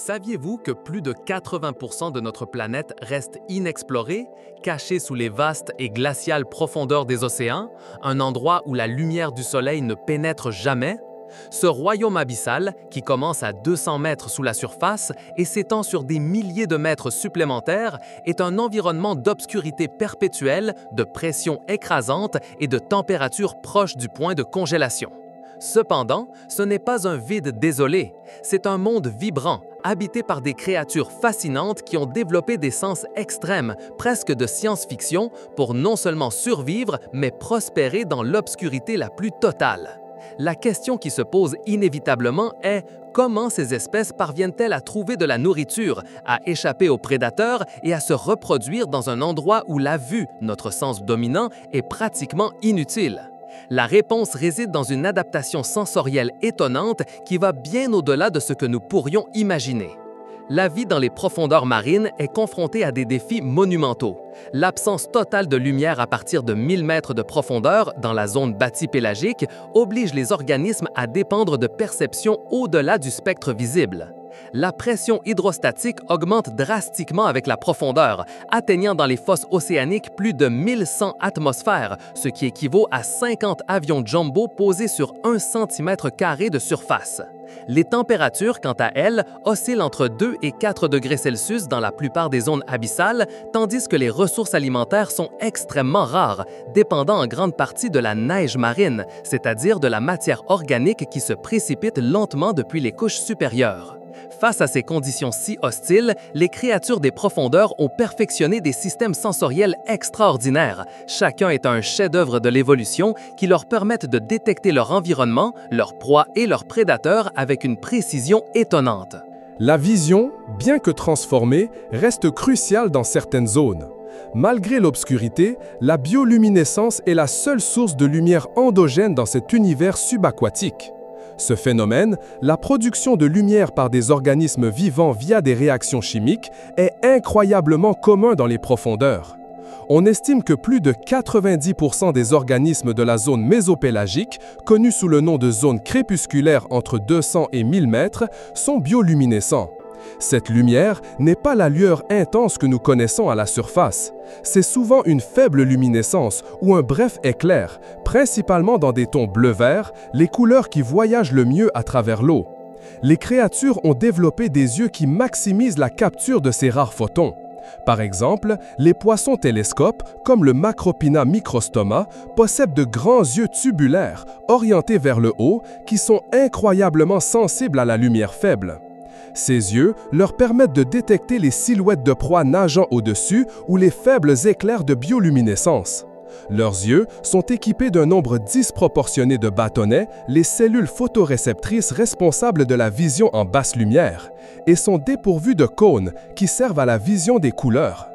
Saviez-vous que plus de 80% de notre planète reste inexplorée, cachée sous les vastes et glaciales profondeurs des océans, un endroit où la lumière du Soleil ne pénètre jamais? Ce royaume abyssal, qui commence à 200 mètres sous la surface et s'étend sur des milliers de mètres supplémentaires, est un environnement d'obscurité perpétuelle, de pression écrasante et de température proche du point de congélation. Cependant, ce n'est pas un vide désolé, c'est un monde vibrant, habité par des créatures fascinantes qui ont développé des sens extrêmes, presque de science-fiction, pour non seulement survivre, mais prospérer dans l'obscurité la plus totale. La question qui se pose inévitablement est comment ces espèces parviennent-elles à trouver de la nourriture, à échapper aux prédateurs et à se reproduire dans un endroit où la vue, notre sens dominant, est pratiquement inutile? La réponse réside dans une adaptation sensorielle étonnante qui va bien au-delà de ce que nous pourrions imaginer. La vie dans les profondeurs marines est confrontée à des défis monumentaux. L'absence totale de lumière à partir de 1000 mètres de profondeur dans la zone bathypélagique oblige les organismes à dépendre de perceptions au-delà du spectre visible. La pression hydrostatique augmente drastiquement avec la profondeur, atteignant dans les fosses océaniques plus de 1100 atmosphères, ce qui équivaut à 50 avions jumbo posés sur 1 cm² de surface. Les températures, quant à elles, oscillent entre 2 et 4 degrés Celsius dans la plupart des zones abyssales, tandis que les ressources alimentaires sont extrêmement rares, dépendant en grande partie de la neige marine, c'est-à-dire de la matière organique qui se précipite lentement depuis les couches supérieures. Face à ces conditions si hostiles, les créatures des profondeurs ont perfectionné des systèmes sensoriels extraordinaires. Chacun est un chef-d'œuvre de l'évolution qui leur permettent de détecter leur environnement, leurs proies et leurs prédateurs avec une précision étonnante. La vision, bien que transformée, reste cruciale dans certaines zones. Malgré l'obscurité, la bioluminescence est la seule source de lumière endogène dans cet univers subaquatique. Ce phénomène, la production de lumière par des organismes vivants via des réactions chimiques, est incroyablement commun dans les profondeurs. On estime que plus de 90% des organismes de la zone mésopélagique, connue sous le nom de zone crépusculaire entre 200 et 1000 mètres, sont bioluminescents. Cette lumière n'est pas la lueur intense que nous connaissons à la surface. C'est souvent une faible luminescence ou un bref éclair, principalement dans des tons bleu-vert, les couleurs qui voyagent le mieux à travers l'eau. Les créatures ont développé des yeux qui maximisent la capture de ces rares photons. Par exemple, les poissons télescopes, comme le Macropina microstoma, possèdent de grands yeux tubulaires, orientés vers le haut, qui sont incroyablement sensibles à la lumière faible. Ces yeux leur permettent de détecter les silhouettes de proies nageant au-dessus ou les faibles éclairs de bioluminescence. Leurs yeux sont équipés d'un nombre disproportionné de bâtonnets, les cellules photoréceptrices responsables de la vision en basse lumière, et sont dépourvus de cônes qui servent à la vision des couleurs.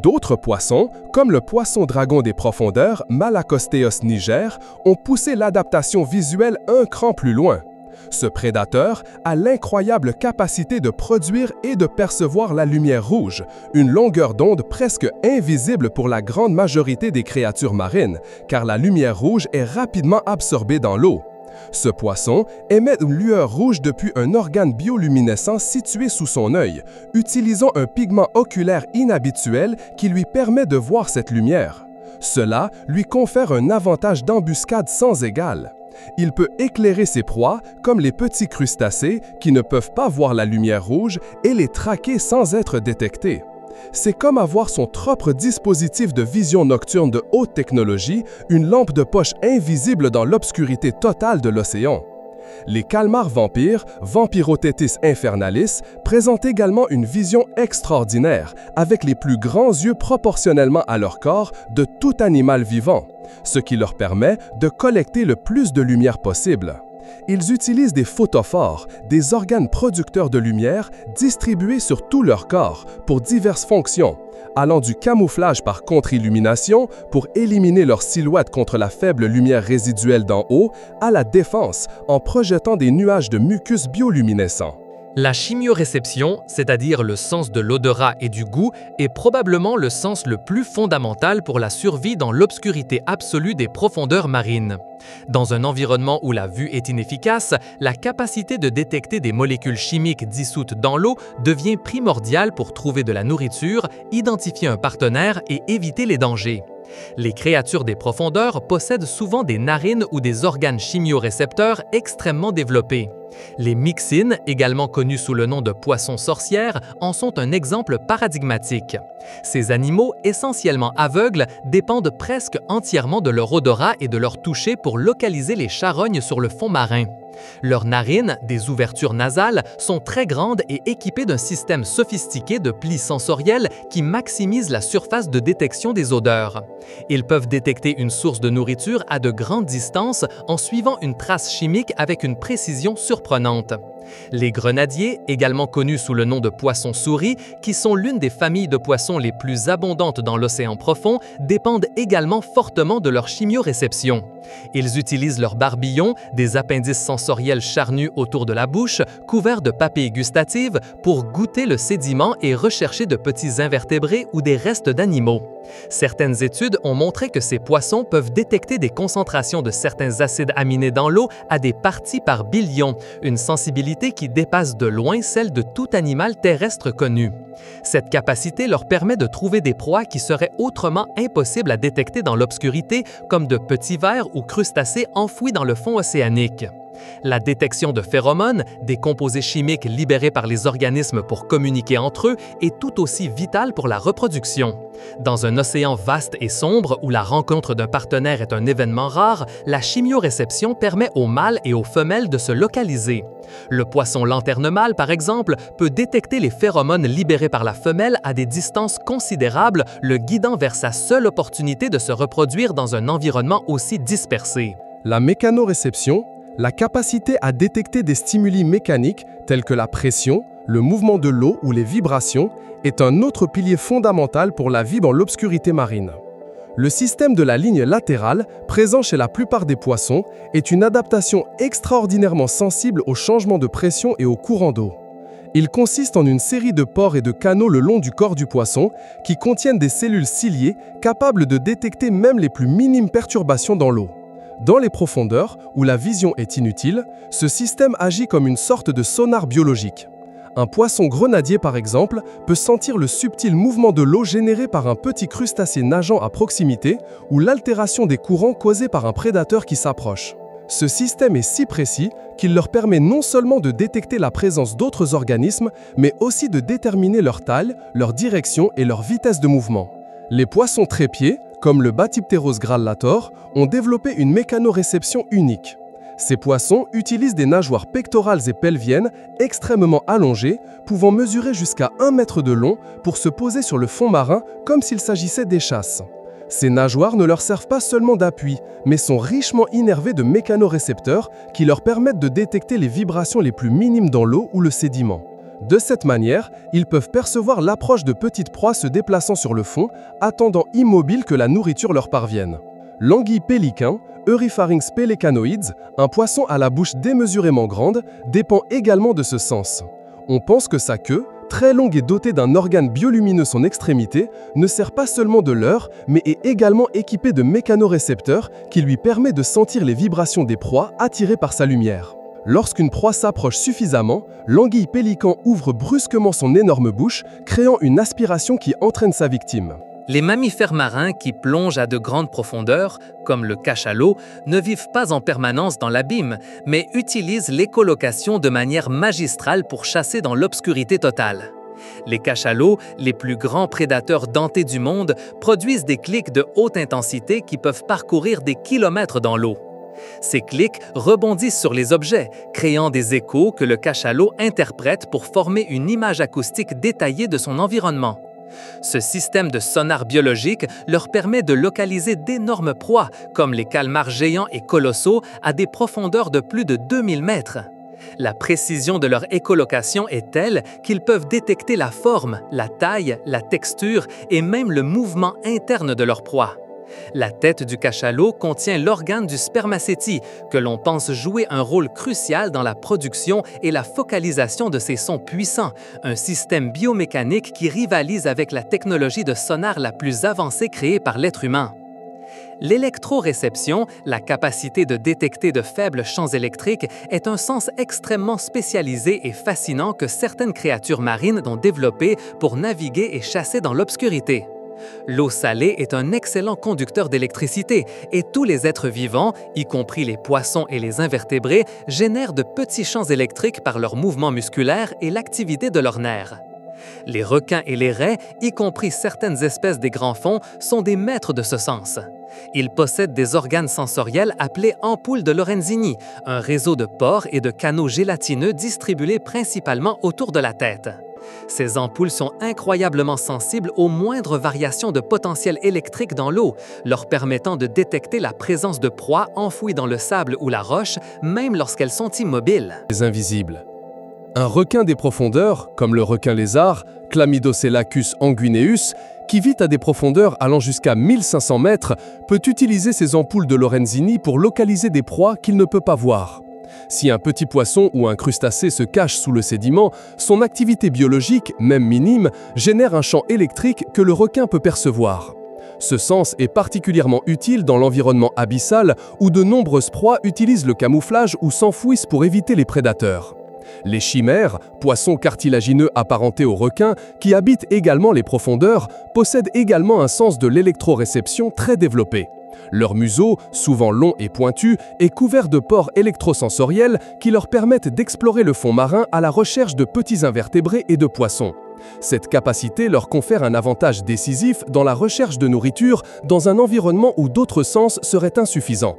D'autres poissons, comme le poisson-dragon des profondeurs, Malacosteus niger, ont poussé l'adaptation visuelle un cran plus loin. Ce prédateur a l'incroyable capacité de produire et de percevoir la lumière rouge, une longueur d'onde presque invisible pour la grande majorité des créatures marines, car la lumière rouge est rapidement absorbée dans l'eau. Ce poisson émet une lueur rouge depuis un organe bioluminescent situé sous son œil, utilisant un pigment oculaire inhabituel qui lui permet de voir cette lumière. Cela lui confère un avantage d'embuscade sans égal. Il peut éclairer ses proies, comme les petits crustacés qui ne peuvent pas voir la lumière rouge, et les traquer sans être détectés. C'est comme avoir son propre dispositif de vision nocturne de haute technologie, une lampe de poche invisible dans l'obscurité totale de l'océan. Les calmars vampires, Vampirothetis infernalis, présentent également une vision extraordinaire, avec les plus grands yeux proportionnellement à leur corps de tout animal vivant, ce qui leur permet de collecter le plus de lumière possible. Ils utilisent des photophores, des organes producteurs de lumière distribués sur tout leur corps pour diverses fonctions, allant du camouflage par contre-illumination pour éliminer leur silhouette contre la faible lumière résiduelle d'en haut, à la défense en projetant des nuages de mucus bioluminescents. La chimioréception, c'est-à-dire le sens de l'odorat et du goût, est probablement le sens le plus fondamental pour la survie dans l'obscurité absolue des profondeurs marines. Dans un environnement où la vue est inefficace, la capacité de détecter des molécules chimiques dissoutes dans l'eau devient primordiale pour trouver de la nourriture, identifier un partenaire et éviter les dangers. Les créatures des profondeurs possèdent souvent des narines ou des organes chimiorécepteurs extrêmement développés. Les myxines, également connus sous le nom de poissons sorcières, en sont un exemple paradigmatique. Ces animaux, essentiellement aveugles, dépendent presque entièrement de leur odorat et de leur toucher pour localiser les charognes sur le fond marin. Leurs narines, des ouvertures nasales, sont très grandes et équipées d'un système sophistiqué de plis sensoriels qui maximise la surface de détection des odeurs. Ils peuvent détecter une source de nourriture à de grandes distances en suivant une trace chimique avec une précision surprenante. Les grenadiers, également connus sous le nom de poissons-souris, qui sont l'une des familles de poissons les plus abondantes dans l'océan profond, dépendent également fortement de leur chimioréception. Ils utilisent leurs barbillons, des appendices sensoriels charnus autour de la bouche, couverts de papilles gustatives, pour goûter le sédiment et rechercher de petits invertébrés ou des restes d'animaux. Certaines études ont montré que ces poissons peuvent détecter des concentrations de certains acides aminés dans l'eau à des parties par billion, une sensibilité qui dépasse de loin celle de tout animal terrestre connu. Cette capacité leur permet de trouver des proies qui seraient autrement impossibles à détecter dans l'obscurité, comme de petits vers ou crustacés enfouis dans le fond océanique. La détection de phéromones, des composés chimiques libérés par les organismes pour communiquer entre eux, est tout aussi vitale pour la reproduction. Dans un océan vaste et sombre où la rencontre d'un partenaire est un événement rare, la chimioréception permet aux mâles et aux femelles de se localiser. Le poisson lanterne mâle, par exemple, peut détecter les phéromones libérés par la femelle à des distances considérables, le guidant vers sa seule opportunité de se reproduire dans un environnement aussi dispersé. La mécanoréception, la capacité à détecter des stimuli mécaniques tels que la pression, le mouvement de l'eau ou les vibrations, est un autre pilier fondamental pour la vie dans l'obscurité marine. Le système de la ligne latérale, présent chez la plupart des poissons, est une adaptation extraordinairement sensible aux changements de pression et aux courants d'eau. Il consiste en une série de pores et de canaux le long du corps du poisson qui contiennent des cellules ciliées capables de détecter même les plus minimes perturbations dans l'eau. Dans les profondeurs, où la vision est inutile, ce système agit comme une sorte de sonar biologique. Un poisson grenadier, par exemple, peut sentir le subtil mouvement de l'eau généré par un petit crustacé nageant à proximité ou l'altération des courants causés par un prédateur qui s'approche. Ce système est si précis qu'il leur permet non seulement de détecter la présence d'autres organismes, mais aussi de déterminer leur taille, leur direction et leur vitesse de mouvement. Les poissons trépieds, comme le Bathypteros grallator, ont développé une mécanoréception unique. Ces poissons utilisent des nageoires pectorales et pelviennes extrêmement allongées, pouvant mesurer jusqu'à 1 mètre de long pour se poser sur le fond marin comme s'il s'agissait d'échasses. Ces nageoires ne leur servent pas seulement d'appui, mais sont richement innervées de mécanorécepteurs qui leur permettent de détecter les vibrations les plus minimes dans l'eau ou le sédiment. De cette manière, ils peuvent percevoir l'approche de petites proies se déplaçant sur le fond, attendant immobiles que la nourriture leur parvienne. L'anguille pélican, Eurypharynx pelecanoides, un poisson à la bouche démesurément grande, dépend également de ce sens. On pense que sa queue, très longue et dotée d'un organe biolumineux son extrémité, ne sert pas seulement de leurre, mais est également équipée de mécanorécepteurs qui lui permet de sentir les vibrations des proies attirées par sa lumière. Lorsqu'une proie s'approche suffisamment, l'anguille pélican ouvre brusquement son énorme bouche, créant une aspiration qui entraîne sa victime. Les mammifères marins qui plongent à de grandes profondeurs, comme le cachalot, ne vivent pas en permanence dans l'abîme, mais utilisent l'écholocation de manière magistrale pour chasser dans l'obscurité totale. Les cachalots, les plus grands prédateurs dentés du monde, produisent des clics de haute intensité qui peuvent parcourir des kilomètres dans l'eau. Ces clics rebondissent sur les objets, créant des échos que le cachalot interprète pour former une image acoustique détaillée de son environnement. Ce système de sonar biologique leur permet de localiser d'énormes proies, comme les calmars géants et colossaux, à des profondeurs de plus de 2000 mètres. La précision de leur écholocation est telle qu'ils peuvent détecter la forme, la taille, la texture et même le mouvement interne de leur proie. La tête du cachalot contient l'organe du spermacétie, que l'on pense jouer un rôle crucial dans la production et la focalisation de ces sons puissants, un système biomécanique qui rivalise avec la technologie de sonar la plus avancée créée par l'être humain. L'électroréception, la capacité de détecter de faibles champs électriques, est un sens extrêmement spécialisé et fascinant que certaines créatures marines ont développé pour naviguer et chasser dans l'obscurité. L'eau salée est un excellent conducteur d'électricité et tous les êtres vivants, y compris les poissons et les invertébrés, génèrent de petits champs électriques par leurs mouvements musculaires et l'activité de leurs nerfs. Les requins et les raies, y compris certaines espèces des grands fonds, sont des maîtres de ce sens. Ils possèdent des organes sensoriels appelés ampoules de Lorenzini, un réseau de pores et de canaux gélatineux distribués principalement autour de la tête. Ces ampoules sont incroyablement sensibles aux moindres variations de potentiel électrique dans l'eau, leur permettant de détecter la présence de proies enfouies dans le sable ou la roche, même lorsqu'elles sont immobiles. Les invisibles. Un requin des profondeurs, comme le requin lézard, Chlamydococcus anguineus, qui vit à des profondeurs allant jusqu'à 1500 mètres, peut utiliser ses ampoules de Lorenzini pour localiser des proies qu'il ne peut pas voir. Si un petit poisson ou un crustacé se cache sous le sédiment, son activité biologique, même minime, génère un champ électrique que le requin peut percevoir. Ce sens est particulièrement utile dans l'environnement abyssal où de nombreuses proies utilisent le camouflage ou s'enfouissent pour éviter les prédateurs. Les chimères, poissons cartilagineux apparentés aux requins, qui habitent également les profondeurs, possèdent également un sens de l'électroréception très développé. Leur museau, souvent long et pointu, est couvert de pores électrosensoriels qui leur permettent d'explorer le fond marin à la recherche de petits invertébrés et de poissons. Cette capacité leur confère un avantage décisif dans la recherche de nourriture dans un environnement où d'autres sens seraient insuffisants.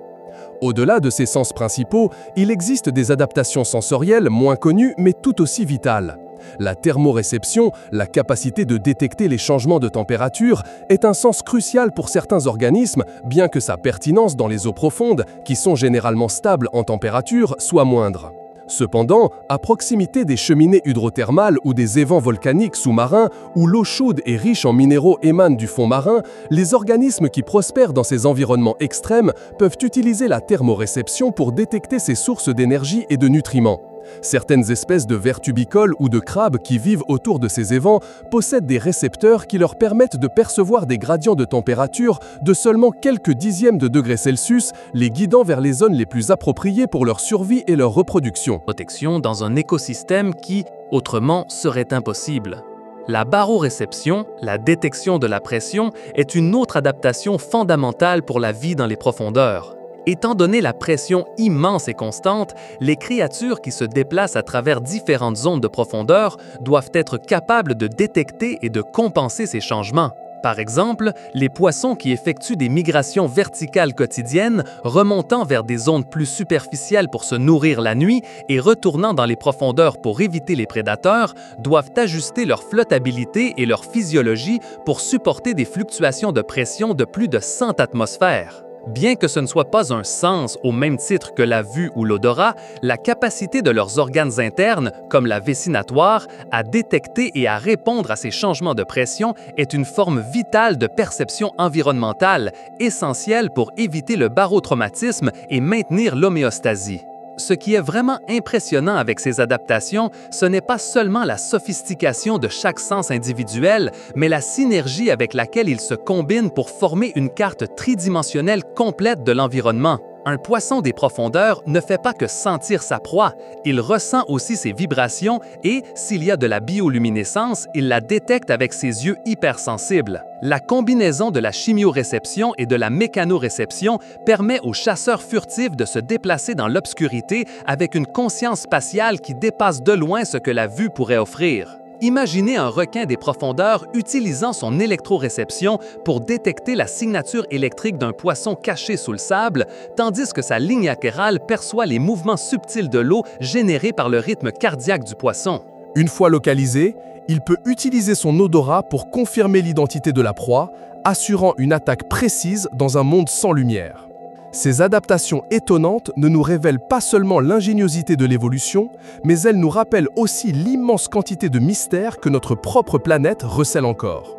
Au-delà de ces sens principaux, il existe des adaptations sensorielles moins connues mais tout aussi vitales. La thermoréception, la capacité de détecter les changements de température, est un sens crucial pour certains organismes, bien que sa pertinence dans les eaux profondes, qui sont généralement stables en température, soit moindre. Cependant, à proximité des cheminées hydrothermales ou des évents volcaniques sous-marins, où l'eau chaude et riche en minéraux émane du fond marin, les organismes qui prospèrent dans ces environnements extrêmes peuvent utiliser la thermoréception pour détecter ces sources d'énergie et de nutriments. Certaines espèces de vers tubicoles ou de crabes qui vivent autour de ces évents possèdent des récepteurs qui leur permettent de percevoir des gradients de température de seulement quelques dixièmes de degrés Celsius, les guidant vers les zones les plus appropriées pour leur survie et leur reproduction. Protection dans un écosystème qui, autrement, serait impossible. La baroréception, la détection de la pression, est une autre adaptation fondamentale pour la vie dans les profondeurs. Étant donné la pression immense et constante, les créatures qui se déplacent à travers différentes zones de profondeur doivent être capables de détecter et de compenser ces changements. Par exemple, les poissons qui effectuent des migrations verticales quotidiennes, remontant vers des zones plus superficielles pour se nourrir la nuit et retournant dans les profondeurs pour éviter les prédateurs, doivent ajuster leur flottabilité et leur physiologie pour supporter des fluctuations de pression de plus de 100 atmosphères. Bien que ce ne soit pas un sens au même titre que la vue ou l'odorat, la capacité de leurs organes internes, comme la vessie natoire, à détecter et à répondre à ces changements de pression est une forme vitale de perception environnementale, essentielle pour éviter le barotraumatisme et maintenir l'homéostasie. Ce qui est vraiment impressionnant avec ces adaptations, ce n'est pas seulement la sophistication de chaque sens individuel, mais la synergie avec laquelle ils se combinent pour former une carte tridimensionnelle complète de l'environnement. Un poisson des profondeurs ne fait pas que sentir sa proie, il ressent aussi ses vibrations et, s'il y a de la bioluminescence, il la détecte avec ses yeux hypersensibles. La combinaison de la chimioréception et de la mécanoréception permet aux chasseurs furtifs de se déplacer dans l'obscurité avec une conscience spatiale qui dépasse de loin ce que la vue pourrait offrir. Imaginez un requin des profondeurs utilisant son électroréception pour détecter la signature électrique d'un poisson caché sous le sable, tandis que sa ligne latérale perçoit les mouvements subtils de l'eau générés par le rythme cardiaque du poisson. Une fois localisé, il peut utiliser son odorat pour confirmer l'identité de la proie, assurant une attaque précise dans un monde sans lumière. Ces adaptations étonnantes ne nous révèlent pas seulement l'ingéniosité de l'évolution, mais elles nous rappellent aussi l'immense quantité de mystères que notre propre planète recèle encore.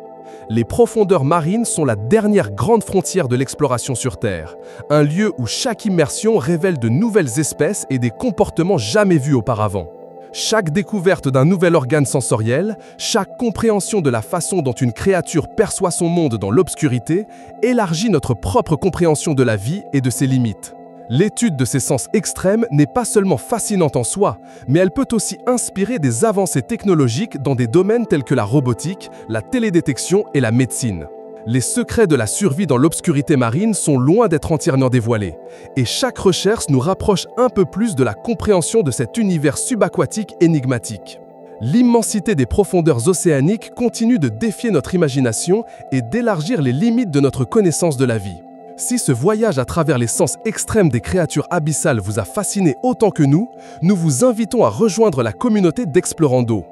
Les profondeurs marines sont la dernière grande frontière de l'exploration sur Terre, un lieu où chaque immersion révèle de nouvelles espèces et des comportements jamais vus auparavant. Chaque découverte d'un nouvel organe sensoriel, chaque compréhension de la façon dont une créature perçoit son monde dans l'obscurité, élargit notre propre compréhension de la vie et de ses limites. L'étude de ces sens extrêmes n'est pas seulement fascinante en soi, mais elle peut aussi inspirer des avancées technologiques dans des domaines tels que la robotique, la télédétection et la médecine. Les secrets de la survie dans l'obscurité marine sont loin d'être entièrement dévoilés, et chaque recherche nous rapproche un peu plus de la compréhension de cet univers subaquatique énigmatique. L'immensité des profondeurs océaniques continue de défier notre imagination et d'élargir les limites de notre connaissance de la vie. Si ce voyage à travers les sens extrêmes des créatures abyssales vous a fasciné autant que nous vous invitons à rejoindre la communauté d'Explorando.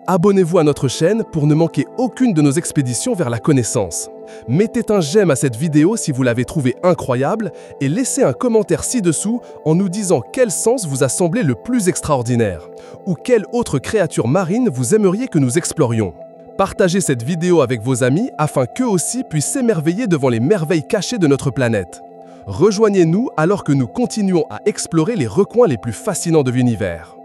Abonnez-vous à notre chaîne pour ne manquer aucune de nos expéditions vers la connaissance. Mettez un j'aime à cette vidéo si vous l'avez trouvée incroyable et laissez un commentaire ci-dessous en nous disant quel sens vous a semblé le plus extraordinaire ou quelle autre créature marine vous aimeriez que nous explorions. Partagez cette vidéo avec vos amis afin qu'eux aussi puissent s'émerveiller devant les merveilles cachées de notre planète. Rejoignez-nous alors que nous continuons à explorer les recoins les plus fascinants de l'univers.